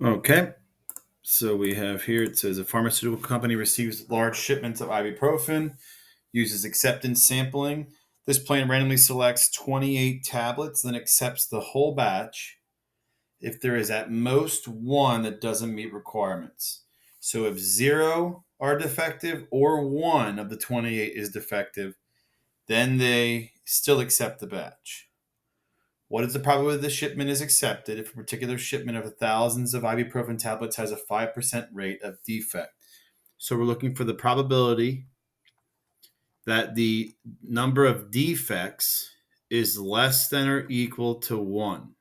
Okay. So we have here, it says a pharmaceutical company receives large shipments of ibuprofen, uses acceptance sampling. This plan randomly selects 28 tablets, then accepts the whole batch if there is at most one that doesn't meet requirements. So if zero are defective or one of the 28 is defective, then they still accept the batch. What is the probability the shipment is accepted if a particular shipment of thousands of ibuprofen tablets has a 5% rate of defect? So we're looking for the probability that the number of defects is less than or equal to 1.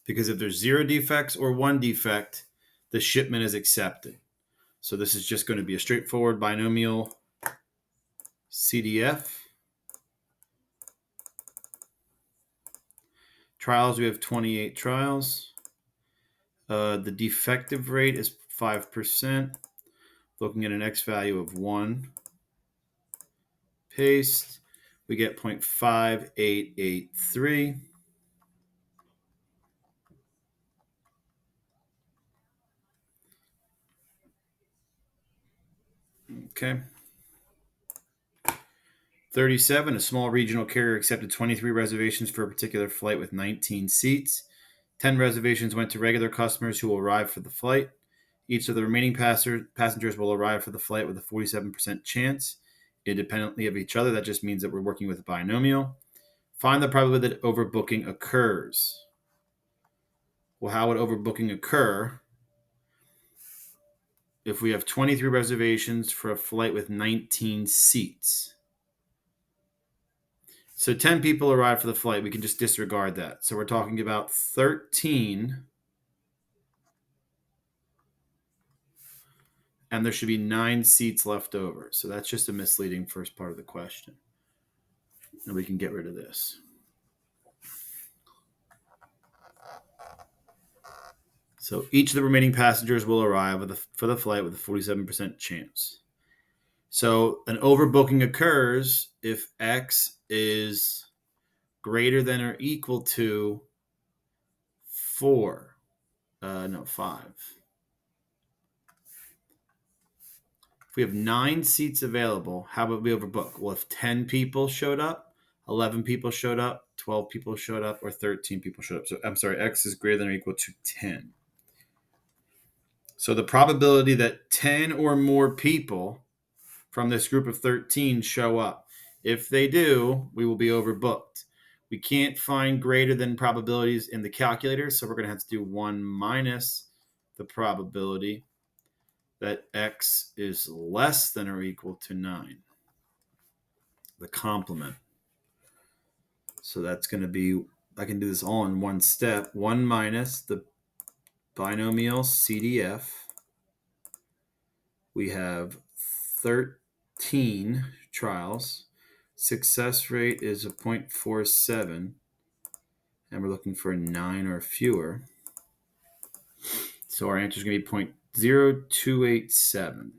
Because if there's 0 defects or 1 defect, the shipment is accepted. So this is just going to be a straightforward binomial CDF. Trials, we have 28 trials. The defective rate is 5%. Looking at an X value of 1. Paste. We get 0.5883. Okay. 37, a small regional carrier accepted 23 reservations for a particular flight with 19 seats. 10 reservations went to regular customers who will arrive for the flight. Each of the remaining passengers will arrive for the flight with a 47% chance, independently of each other. That just means that we're working with a binomial. Find the probability that overbooking occurs. Well, how would overbooking occur if we have 23 reservations for a flight with 19 seats? So 10 people arrive for the flight. We can just disregard that. So we're talking about 13, and there should be 9 seats left over. So that's just a misleading first part of the question. And we can get rid of this. So each of the remaining passengers will arrive for the flight with a 47% chance. So an overbooking occurs if X is greater than or equal to 5. If we have 9 seats available, how would we overbook? Well, if 10 people showed up, 11 people showed up, 12 people showed up, or 13 people showed up. So I'm sorry, X is greater than or equal to 10. So the probability that 10 or more people from this group of 13 show up. If they do, we will be overbooked. We can't find greater than probabilities in the calculator, so we're going to have to do 1 minus the probability that X is less than or equal to 9. The complement. So that's going to be, I can do this all in one step. 1 minus the binomial CDF. We have 13 trials. Success rate is a 0.47, and we're looking for 9 or fewer. So our answer is going to be 0.0287.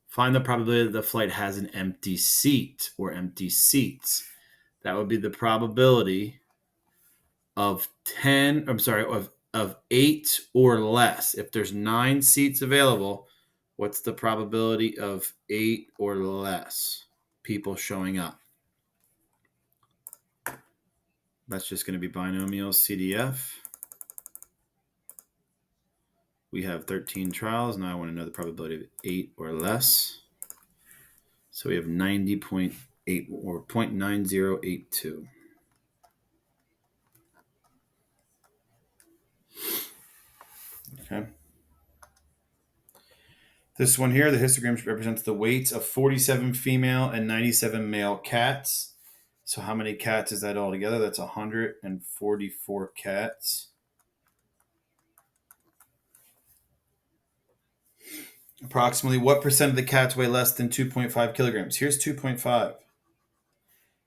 Find the probability that the flight has an empty seat or empty seats. That would be the probability of 8 or less. If there's 9 seats available, what's the probability of 8 or less people showing up? That's just going to be binomial CDF. We have 13 trials. Now I want to know the probability of 8 or less. So we have 90.8 or 0.9082. Okay. This one here, the histogram represents the weights of 47 female and 97 male cats. So how many cats is that altogether? That's 144 cats. Approximately what percent of the cats weigh less than 2.5 kilograms? Here's 2.5.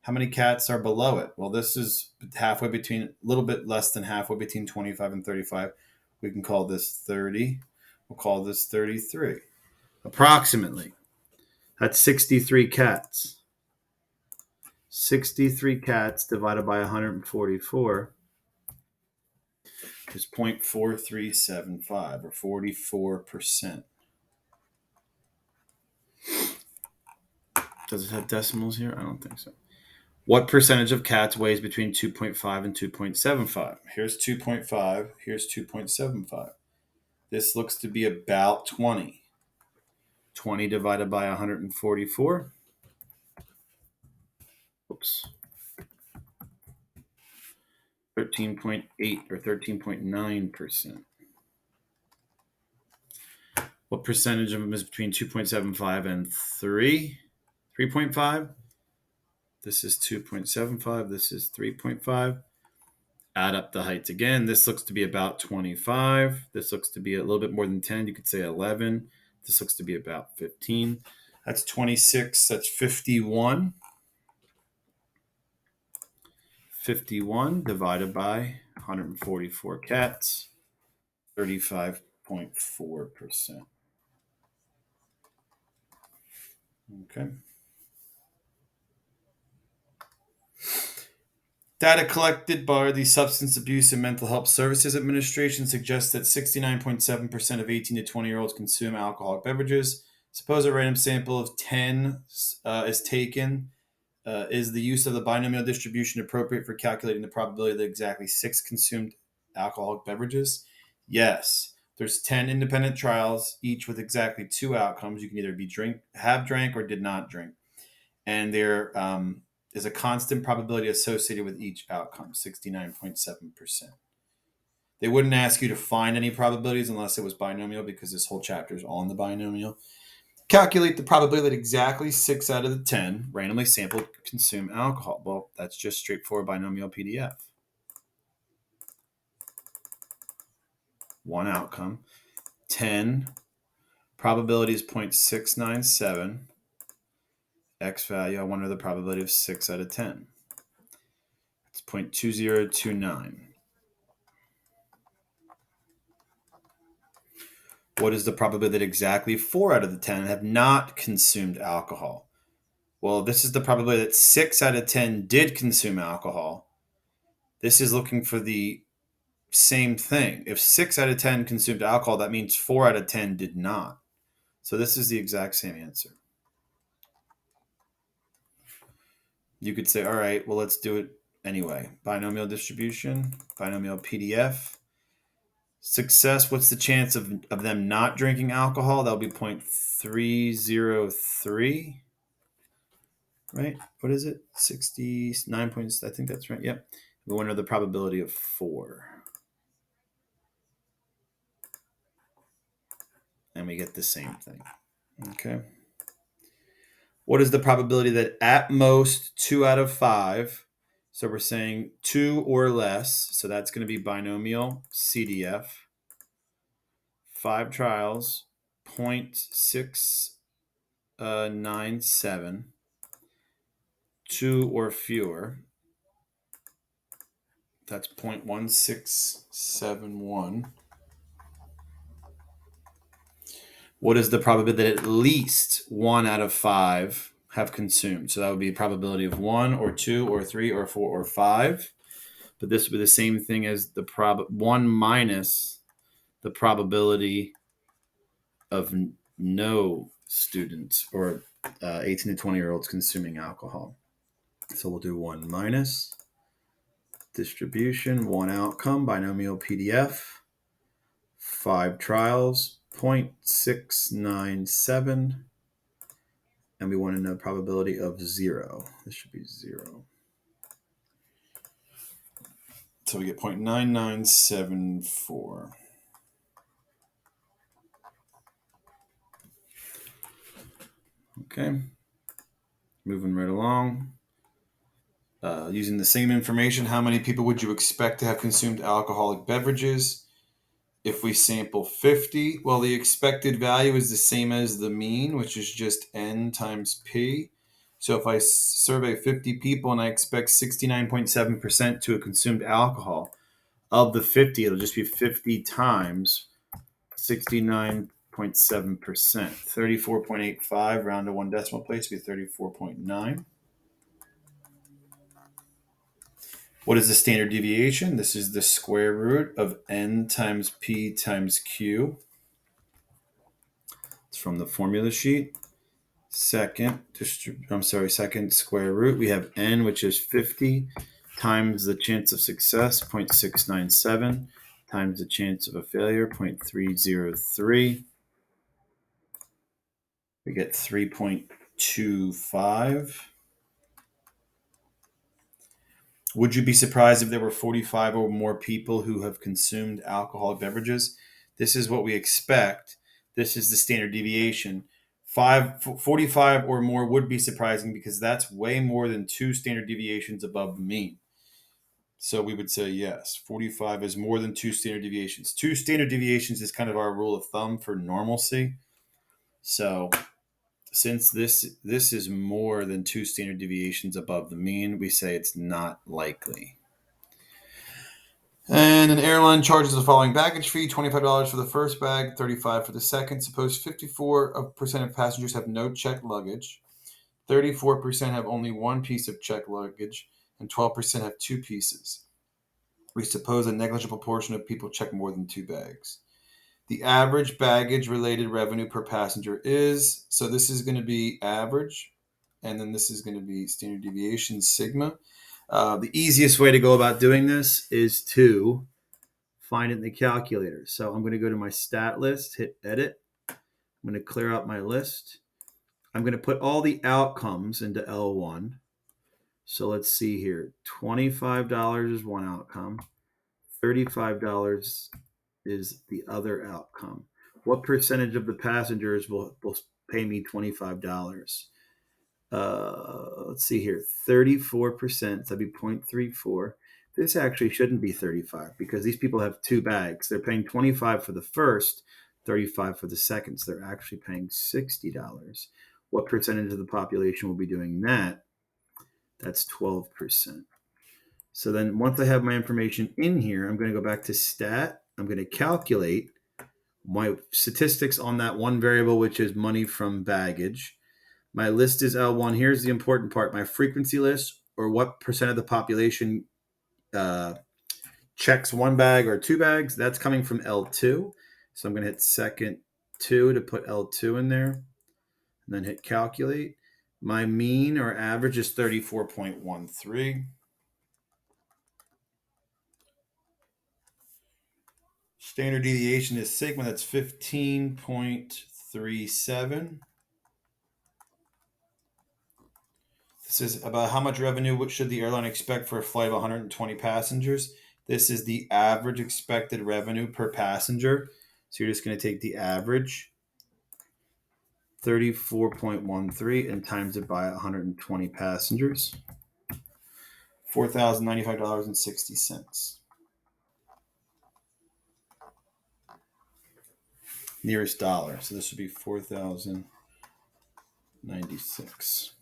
How many cats are below it? Well, this is halfway between, a little bit less than halfway between 25 and 35. We can call this 30. We'll call this 33. Approximately. That's 63 cats. 63 cats divided by 144 is 0.4375 or 44%. Does it have decimals here? I don't think so. What percentage of cats weighs between 2.5 and 2.75? Here's 2.5. Here's 2.75. This looks to be about 20. 20 divided by 144. Oops. 13.8 or 13.9%. What percentage of them is between 2.75 and 3? 3.5? This is 2.75. This is 3.5. Add up the heights again. This looks to be about 25. This looks to be a little bit more than 10. You could say 11. This looks to be about 15. That's 26. That's 51. 51 divided by 144 cats, 35.4%. Okay. Data collected by the Substance Abuse and Mental Health Services Administration suggests that 69.7% of 18 to 20-year-olds consume alcoholic beverages. Suppose a random sample of 10 is taken. Is the use of the binomial distribution appropriate for calculating the probability that exactly 6 consumed alcoholic beverages? Yes. There's 10 independent trials, each with exactly 2 outcomes. You can either have drank, or did not drink. And there is a constant probability associated with each outcome, 69.7%. They wouldn't ask you to find any probabilities unless it was binomial, because this whole chapter is on the binomial. Calculate the probability that exactly 6 out of the 10 randomly sampled consume alcohol. Well, that's just straightforward binomial PDF. One outcome. 10. Probability is 0.697. X value, I wonder the probability of 6 out of 10. It's 0.2029. What is the probability that exactly 4 out of the 10 have not consumed alcohol? Well, this is the probability that 6 out of 10 did consume alcohol. This is looking for the same thing. If 6 out of 10 consumed alcohol, that means 4 out of 10 did not. So this is the exact same answer. You could say, all right, well, let's do it anyway. Binomial distribution, binomial PDF. Success, what's the chance of them not drinking alcohol? That'll be 0.303. Right? What is it? 69 points. I think that's right. Yep. We want to know the probability of 4. And we get the same thing. Okay. What is the probability that at most 2 out of 5, so we're saying 2 or less, so that's going to be binomial CDF, 5 trials, 0.697, 2 or fewer, that's 0.1671. What is the probability that at least 1 out of 5 have consumed? So that would be a probability of 1 or 2 or 3 or 4 or 5. But this would be the same thing as the 1 minus the probability of no students or 18 to 20-year-olds consuming alcohol. So we'll do 1 minus distribution, 1 outcome, binomial PDF, 5 trials, 0.697, and we want to know probability of 0. This should be 0. So we get 0.9974. Okay. Moving right along. Using the same information, how many people would you expect to have consumed alcoholic beverages? If we sample 50, well, the expected value is the same as the mean, which is just n times p. So if I survey 50 people and I expect 69.7% to have consumed alcohol, of the 50, it'll just be 50 times 69.7%. 34.85, round to 1 decimal place, would be 34.9. What is the standard deviation? This is the square root of n times p times q. It's from the formula sheet. Second square root, we have n, which is 50, times the chance of success, 0.697, times the chance of a failure, 0.303. We get 3.25. Would you be surprised if there were 45 or more people who have consumed alcoholic beverages? This is what we expect. This is the standard deviation. 45 or more would be surprising because that's way more than 2 standard deviations above the mean. So we would say yes, 45 is more than 2 standard deviations. 2 standard deviations is kind of our rule of thumb for normalcy. So since this is more than 2 standard deviations above the mean, we say it's not likely. And an airline charges the following baggage fee: $25 for the first bag, $35 for the second. Suppose 54% of passengers have no checked luggage, 34% have only one piece of checked luggage, and 12% have 2 pieces. We suppose a negligible portion of people check more than 2 bags. The average baggage-related revenue per passenger is, so this is going to be average, and then this is going to be standard deviation, sigma. The easiest way to go about doing this is to find it in the calculator. So I'm going to go to my stat list, hit edit. I'm going to clear out my list. I'm going to put all the outcomes into L1. So let's see here. $25 is one outcome. $35 is the other outcome. What percentage of the passengers will pay me $25? Let's see here. 34%. That'd be 0.34. This actually shouldn't be 35 because these people have 2 bags. They're paying 25 for the first, 35 for the second. So they're actually paying $60. What percentage of the population will be doing that? That's 12%. So then once I have my information in here, I'm going to go back to stat. I'm going to calculate my statistics on that one variable, which is money from baggage. My list is L1. Here's the important part. My frequency list, or what percent of the population checks 1 bag or 2 bags, that's coming from L2. So I'm going to hit second 2 to put L2 in there, and then hit calculate. My mean or average is 34.13. Standard deviation is sigma, that's 15.37. This is about how much revenue should the airline expect for a flight of 120 passengers. This is the average expected revenue per passenger. So you're just going to take the average, 34.13, and times it by 120 passengers. $4,095.60. Nearest dollar. So this would be 4,096.